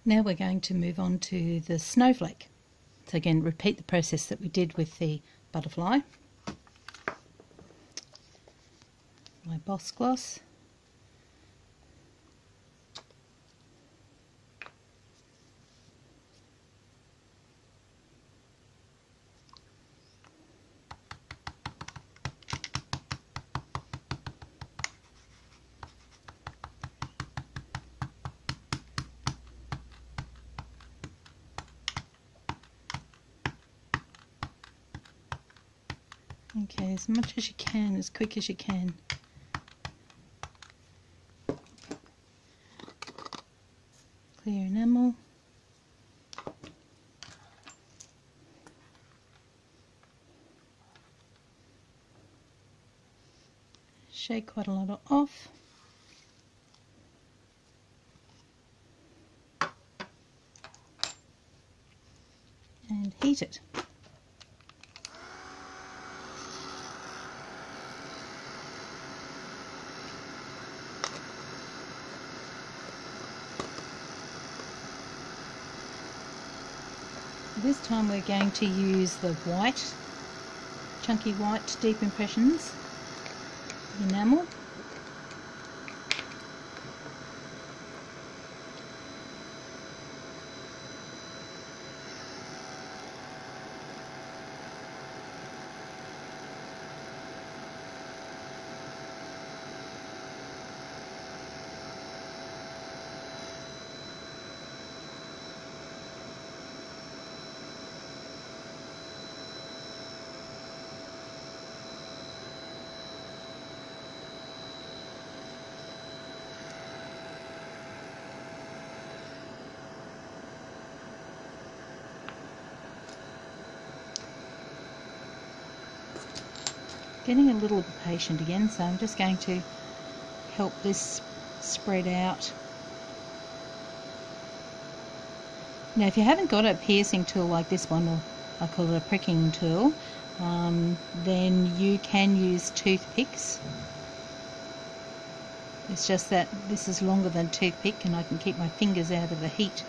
Now we're going to move on to the snowflake. So again, repeat the process that we did with the butterfly. My Boss Gloss. Okay, as much as you can, as quick as you can. Clear enamel. Shake quite a lot off. And heat it. This time we're going to use the white, chunky white Deep Impressions enamel. Getting a little impatient again, so I'm just going to help this spread out. Now if you haven't got a piercing tool like this one, or I call it a pricking tool, then you can use toothpicks. It's just that this is longer than a toothpick and I can keep my fingers out of the heat.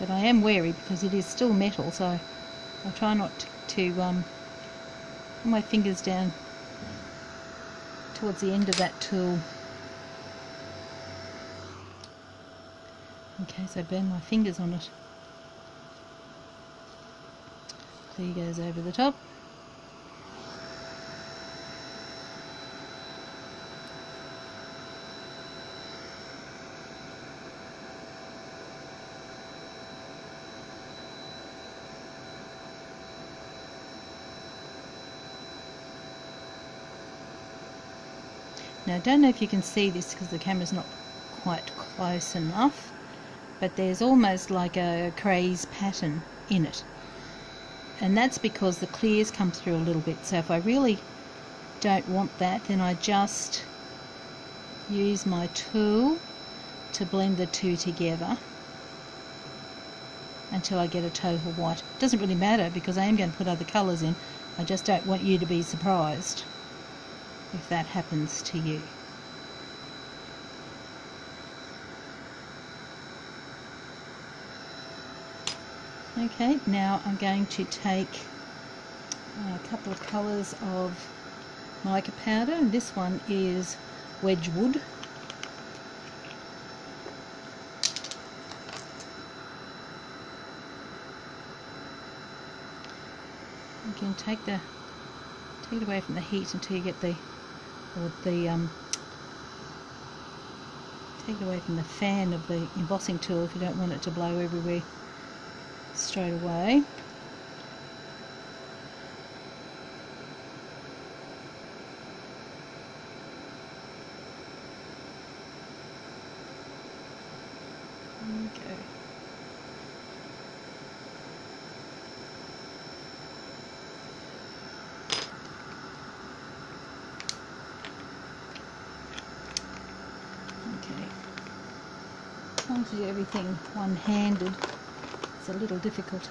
But I am wary because it is still metal, so I'll try not to put my fingers down towards the end of that tool. In case I burn my fingers on it. Clear goes over the top. Now I don't know if you can see this because the camera's not quite close enough, but there's almost like a craze pattern in it. And that's because the clears come through a little bit. So if I really don't want that, then I just use my tool to blend the two together until I get a total white. It doesn't really matter because I am going to put other colours in. I just don't want you to be surprised if that happens to you. Okay, now I'm going to take a couple of colours of mica powder, and this one is Wedgwood. You can take it away from the heat until you get take it away from the fan of the embossing tool if you don't want it to blow everywhere straight away. Okay. Trying to do everything one-handed, it's a little difficult.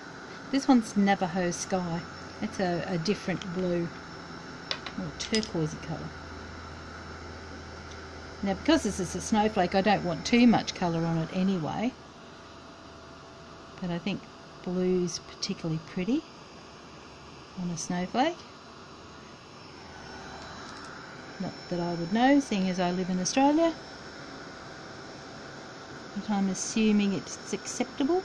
This one's Navajo Sky. It's a different blue, or turquoisey colour. Now because this is a snowflake, I don't want too much colour on it anyway, but I think blue's particularly pretty on a snowflake. Not that I would know, seeing as I live in Australia, but I'm assuming it's acceptable.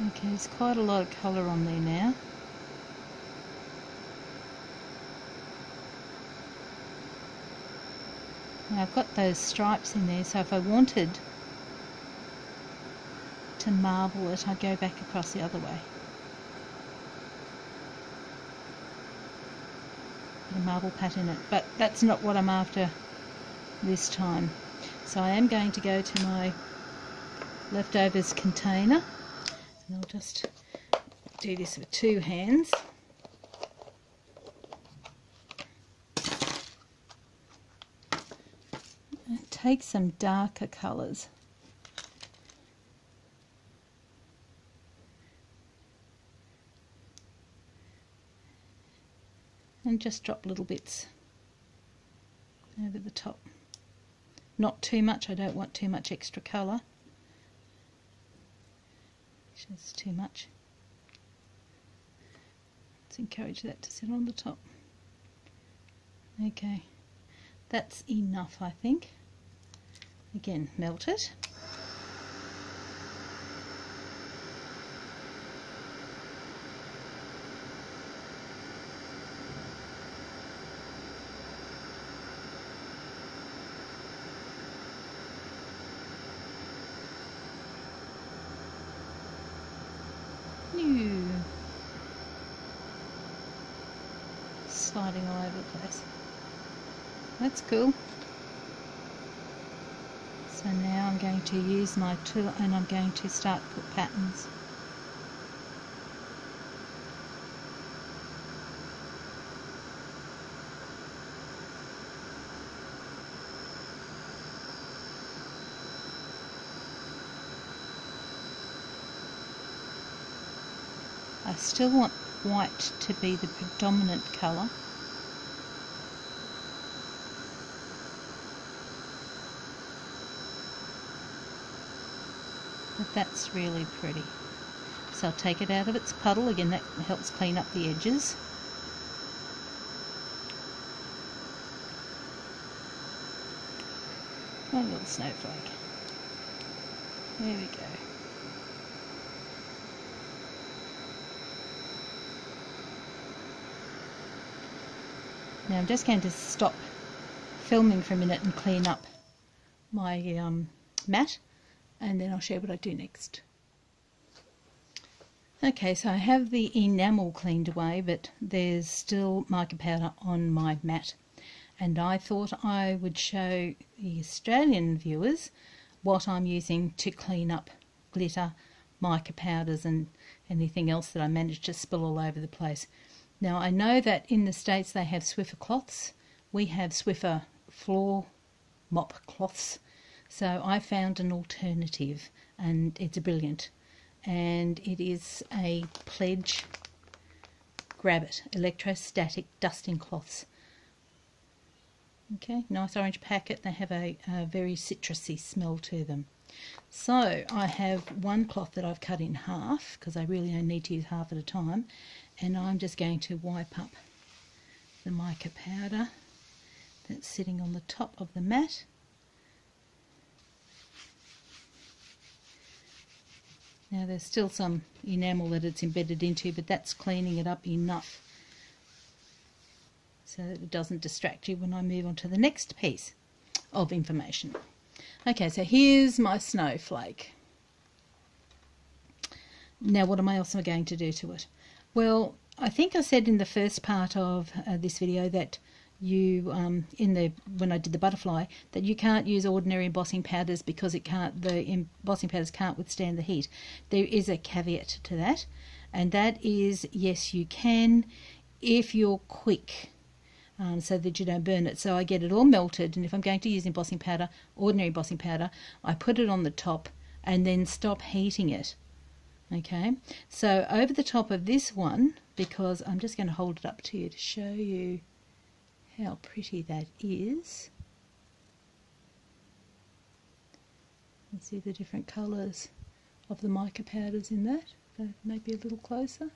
Okay, there's quite a lot of colour on there now. Now I've got those stripes in there, so if I wanted to marble it, I'd go back across the other way. Put a marble pat in it, but that's not what I'm after this time. So I am going to go to my leftovers container, and I'll just do this with two hands. And take some darker colours. And just drop little bits over the top. Not too much, I don't want too much extra colour. Just too much. Let's encourage that to sit on the top. Okay, that's enough, I think. Again, melt it. Sliding all over the place. That's cool. So now I'm going to use my tool and I'm going to start to put patterns. I still want white to be the predominant colour. But that's really pretty. So I'll take it out of its puddle. Again, that helps clean up the edges. A little snowflake. There we go. Now I'm just going to stop filming for a minute and clean up my mat, and then I'll show you what I do next. Okay, so I have the enamel cleaned away, but there's still mica powder on my mat, and I thought I would show the Australian viewers what I'm using to clean up glitter, mica powders and anything else that I managed to spill all over the place. Now I know that in the States they have Swiffer cloths. We have Swiffer floor mop cloths. So I found an alternative and it's brilliant. And it is a Pledge Grab It electrostatic dusting cloths. Okay, nice orange packet. They have a very citrusy smell to them. So I have one cloth that I've cut in half because I really only need to use half at a time, and I'm just going to wipe up the mica powder that's sitting on the top of the mat. Now there's still some enamel that it's embedded into, but that's cleaning it up enough so that it doesn't distract you when I move on to the next piece of information. Okay, so here's my snowflake. Now what am I also going to do to it? Well, I think I said in the first part of this video that you, when I did the butterfly, that you can't use ordinary embossing powders because the embossing powders can't withstand the heat. There is a caveat to that, and that is, yes, you can if you're quick. so that you don't burn it. So I get it all melted, and if I'm going to use embossing powder, ordinary embossing powder, I put it on the top and then stop heating it. Okay, so over the top of this one, because I'm just going to hold it up to you to show you how pretty that is. You can see the different colours of the mica powders in that. So maybe a little closer.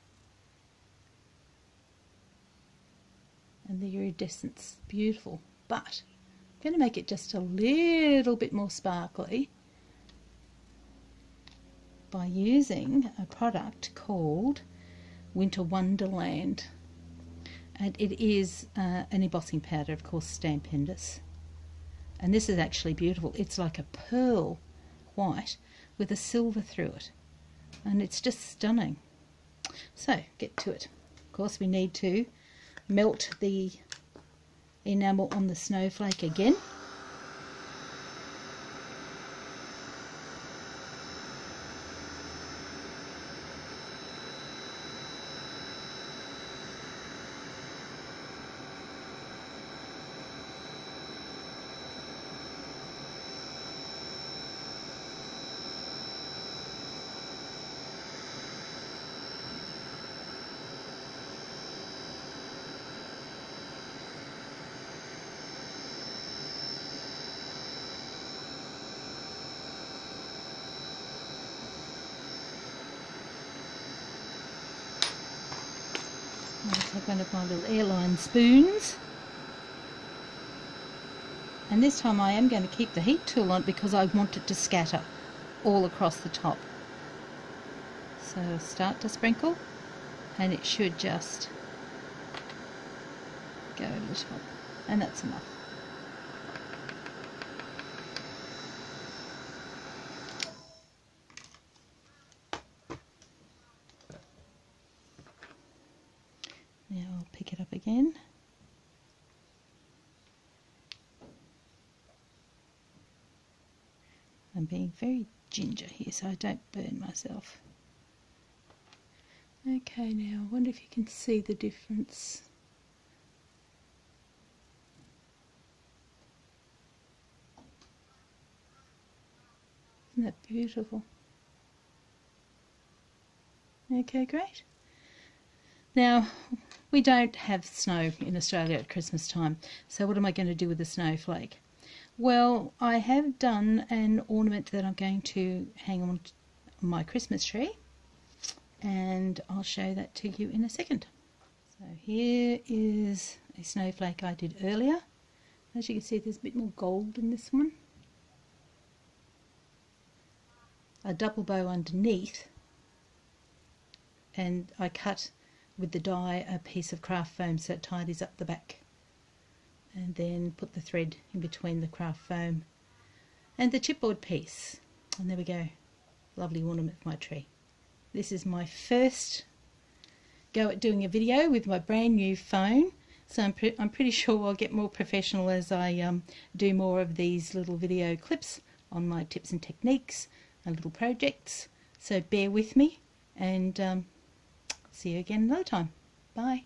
And the iridescence, beautiful. But I'm going to make it just a little bit more sparkly by using a product called Winter Wonderland. And it is an embossing powder, of course, stupendous. And this is actually beautiful. It's like a pearl white with a silver through it. And it's just stunning. So, get to it. Of course, we need to melt the enamel on the snowflake again. I'll take one of my little airline spoons, and this time I am going to keep the heat tool on because I want it to scatter all across the top. So I'll start to sprinkle, and it should just go over the top, and that's enough. Now I'll pick it up again. I'm being very ginger here so I don't burn myself. Okay, now I wonder if you can see the difference. Isn't that beautiful? Okay, great. Now, we don't have snow in Australia at Christmas time, so what am I going to do with the snowflake? Well, I have done an ornament that I'm going to hang on my Christmas tree, and I'll show that to you in a second. So here is a snowflake I did earlier. As you can see, there's a bit more gold in this one. A double bow underneath, and I cut with the die a piece of craft foam so it tidies up the back, and then put the thread in between the craft foam and the chipboard piece, and there we go, lovely ornament for my tree. This is my first go at doing a video with my brand new phone, so I'm pretty sure I'll get more professional as I do more of these little video clips on my tips and techniques and little projects, so bear with me, and see you again another time. Bye.